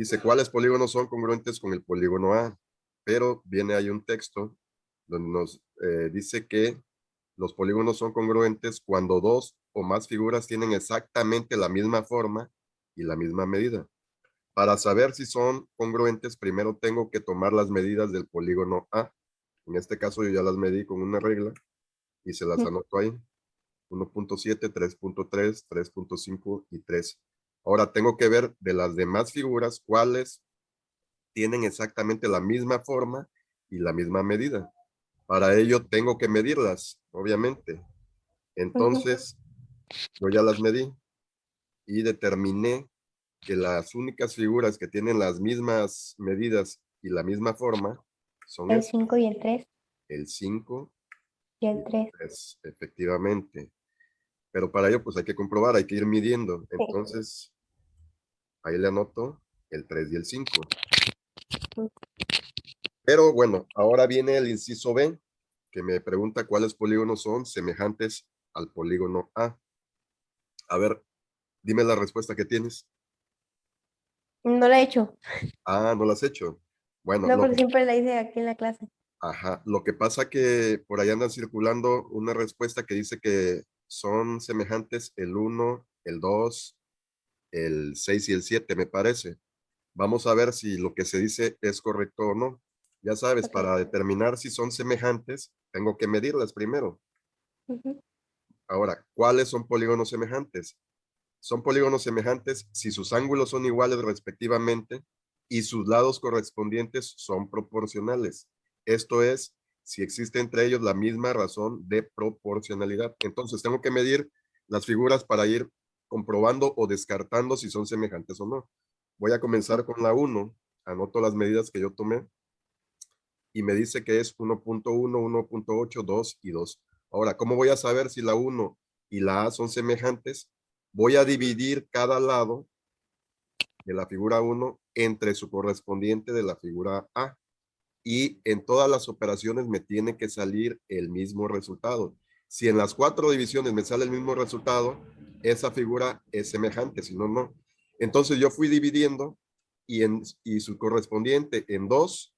Dice, ¿cuáles polígonos son congruentes con el polígono A? Pero viene ahí un texto donde nos dice que los polígonos son congruentes cuando dos o más figuras tienen exactamente la misma forma y la misma medida. Para saber si son congruentes, primero tengo que tomar las medidas del polígono A. En este caso yo ya las medí con una regla y se las anoto ahí. 1.7, 3.3, 3.5 y 3. Ahora tengo que ver de las demás figuras cuáles tienen exactamente la misma forma y la misma medida. Para ello tengo que medirlas, obviamente. Entonces, yo ya las medí y determiné que las únicas figuras que tienen las mismas medidas y la misma forma son El 5 y el 3 el 5 y y el el 3. 3, efectivamente. Pero para ello, pues hay que comprobar, hay que ir midiendo. Sí. Entonces, ahí le anoto el 3 y el 5. Pero bueno, ahora viene el inciso B, que me pregunta cuáles polígonos son semejantes al polígono A. A ver, dime la respuesta que tienes. No la he hecho. Ah, no la has hecho. Bueno, No, pero siempre la hice aquí en la clase. ajá, lo que pasa que por ahí andan circulando una respuesta que dice que son semejantes el 1, el 2, el 6 y el 7, me parece. Vamos a ver si lo que se dice es correcto o no. Ya sabes, Okay. para determinar si son semejantes, tengo que medirlas primero. Ahora, ¿cuáles son polígonos semejantes? Son polígonos semejantes si sus ángulos son iguales respectivamente y sus lados correspondientes son proporcionales. Esto es, si existe entre ellos la misma razón de proporcionalidad. Entonces, tengo que medir las figuras para ir comprobando o descartando si son semejantes o no. Voy a comenzar con la 1. Anoto las medidas que yo tomé y me dice que es 1.1, 1.8, 2 y 2. Ahora, ¿cómo voy a saber si la 1 y la A son semejantes? Voy a dividir cada lado de la figura 1 entre su correspondiente de la figura A. Y en todas las operaciones me tiene que salir el mismo resultado. Si en las 4 divisiones me sale el mismo resultado, esa figura es semejante, si no, no. Entonces yo fui dividiendo y su correspondiente en 2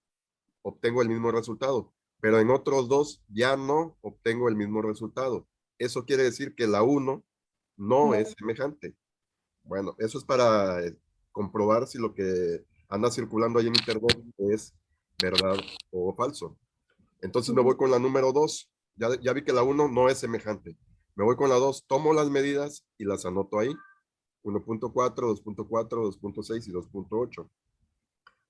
obtengo el mismo resultado, pero en otros 2 ya no obtengo el mismo resultado. Eso quiere decir que la 1 no es semejante. Bueno, eso es para comprobar si lo que anda circulando ahí en internet es verdad o falso. Entonces me voy con la número 2. Ya vi que la 1 no es semejante. Me voy con la 2, tomo las medidas y las anoto ahí. 1.4, 2.4, 2.6 y 2.8.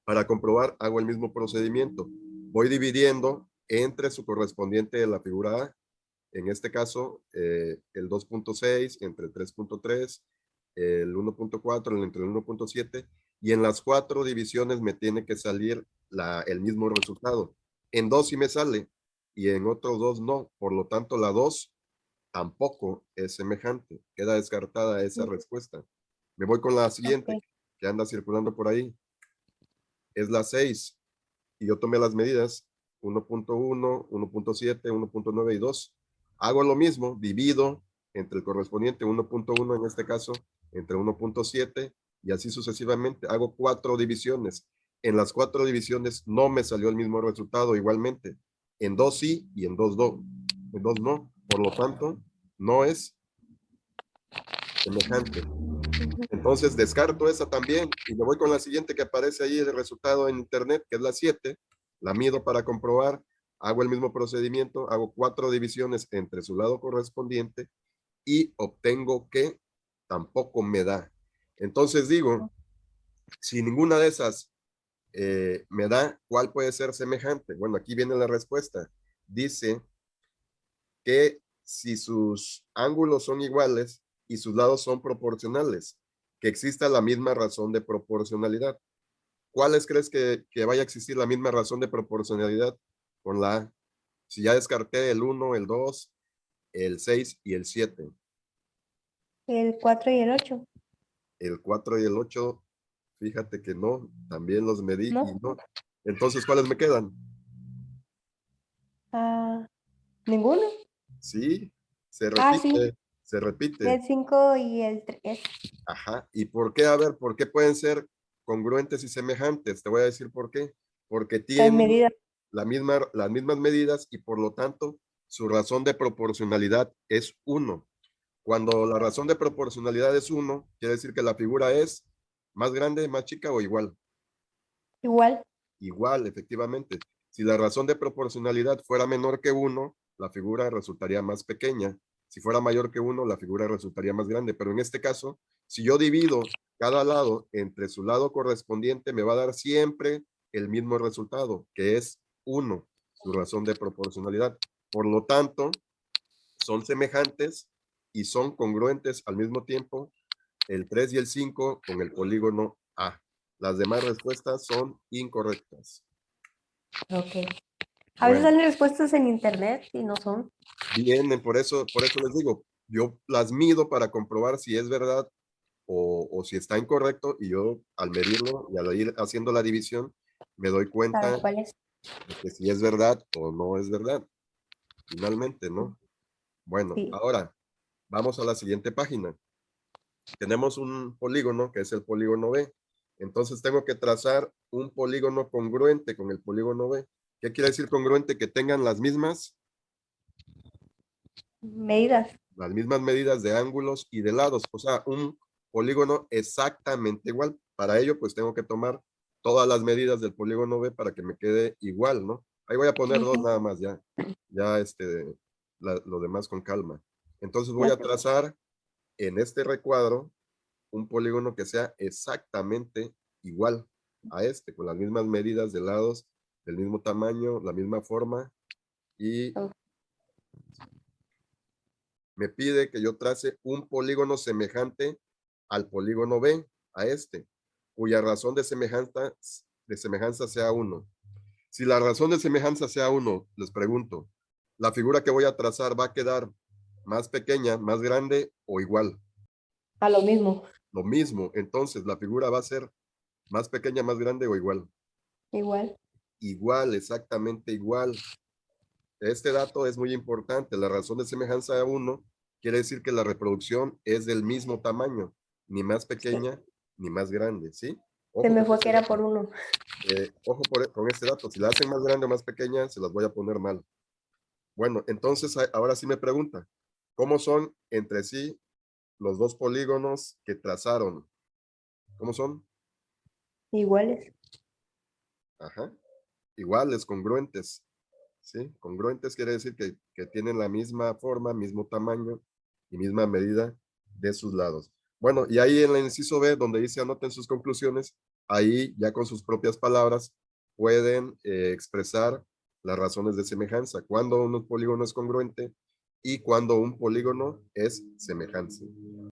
Para comprobar, hago el mismo procedimiento. Voy dividiendo entre su correspondiente de la figura A, en este caso, el 2.6 entre el 3.3, el 1.4 entre el 1.7, y en las 4 divisiones me tiene que salir el mismo resultado. En 2 sí me sale, y en otros 2 no. Por lo tanto, la 2 tampoco es semejante. Queda descartada esa respuesta. Me voy con la siguiente, Okay. que anda circulando por ahí. Es la 6 y yo tomé las medidas 1.1, 1.7, 1.9 y 2. Hago lo mismo, divido entre el correspondiente 1.1 en este caso, entre 1.7 y así sucesivamente. Hago 4 divisiones. En las 4 divisiones no me salió el mismo resultado igualmente. En 2 sí y en 2 no. En 2 no. Por lo tanto, no es semejante. Entonces descarto esa también y me voy con la siguiente que aparece ahí el resultado en internet, que es la 7. La mido para comprobar, hago el mismo procedimiento, hago 4 divisiones entre su lado correspondiente y obtengo que tampoco me da. Entonces digo, si ninguna de esas me da, ¿cuál puede ser semejante? Bueno, aquí viene la respuesta. Dice que si sus ángulos son iguales y sus lados son proporcionales, que exista la misma razón de proporcionalidad. ¿Cuáles crees que vaya a existir la misma razón de proporcionalidad con la A? Si ya descarté el 1, el 2, el 6 y el 7. El 4 y el 8. El 4 y el 8, fíjate que no, también los medí y ¿No? no. Entonces, ¿cuáles me quedan? Ah, ¿ninguno? Sí, se Ah, sí. repite, se repite. El 5 y el 3. Ajá. ¿Y por qué? A ver, ¿por qué pueden ser congruentes y semejantes. Te voy a decir por qué. Porque Las tienen medidas. las mismas medidas y por lo tanto su razón de proporcionalidad es 1. Cuando la razón de proporcionalidad es 1, quiere decir que la figura es más grande, más chica o igual. Igual. Igual, efectivamente. Si la razón de proporcionalidad fuera menor que 1, la figura resultaría más pequeña. Si fuera mayor que 1, la figura resultaría más grande. Pero en este caso, si yo divido cada lado entre su lado correspondiente, me va a dar siempre el mismo resultado, que es 1, su razón de proporcionalidad. Por lo tanto, son semejantes y son congruentes al mismo tiempo el 3 y el 5 con el polígono A. Las demás respuestas son incorrectas. Ok. A veces Bueno, salen respuestas en internet y no son. vienen, por eso les digo, yo las mido para comprobar si es verdad o si está incorrecto, y yo al medirlo y al ir haciendo la división, me doy cuenta ¿Sabes cuál es? de que si es verdad o no es verdad, finalmente, ¿no? Bueno, Sí. ahora vamos a la siguiente página. Tenemos un polígono que es el polígono B. Entonces tengo que trazar un polígono congruente con el polígono B. ¿Qué quiere decir congruente? Que tengan Medidas. las mismas medidas de ángulos y de lados. O sea, un polígono exactamente igual. Para ello, pues tengo que tomar todas las medidas del polígono B para que me quede igual, ¿no? Ahí voy a poner dos Ujú. nada más ya. Ya lo demás con calma. Entonces voy a Ok. trazar en este recuadro un polígono que sea exactamente igual a este, con las mismas medidas de lados, del mismo tamaño, la misma forma, y Ok. me pide que yo trace un polígono semejante al polígono B, a este, cuya razón de semejanza sea 1. Si la razón de semejanza sea 1, les pregunto, ¿la figura que voy a trazar va a quedar más pequeña, más grande o igual? A lo mismo. Lo mismo, entonces la figura va a ser más pequeña, más grande o igual. Igual. Igual, exactamente igual. Este dato es muy importante. La razón de semejanza a 1 quiere decir que la reproducción es del mismo tamaño, ni más Sí. pequeña ni más grande, ¿sí? Se Ojo me con fue ese que era por dato. 1. Con este dato. Si la hacen más grande o más pequeña, se las voy a poner mal. Bueno, entonces ahora sí me pregunta, ¿cómo son entre sí los dos polígonos que trazaron? ¿Cómo son? Iguales. Ajá. Iguales, congruentes. ¿Sí? Congruentes quiere decir que tienen la misma forma, mismo tamaño y misma medida de sus lados. Bueno, y ahí en el inciso B, donde dice anoten sus conclusiones, ahí ya con sus propias palabras pueden expresar las razones de semejanza, cuando un polígono es congruente y cuando un polígono es semejante.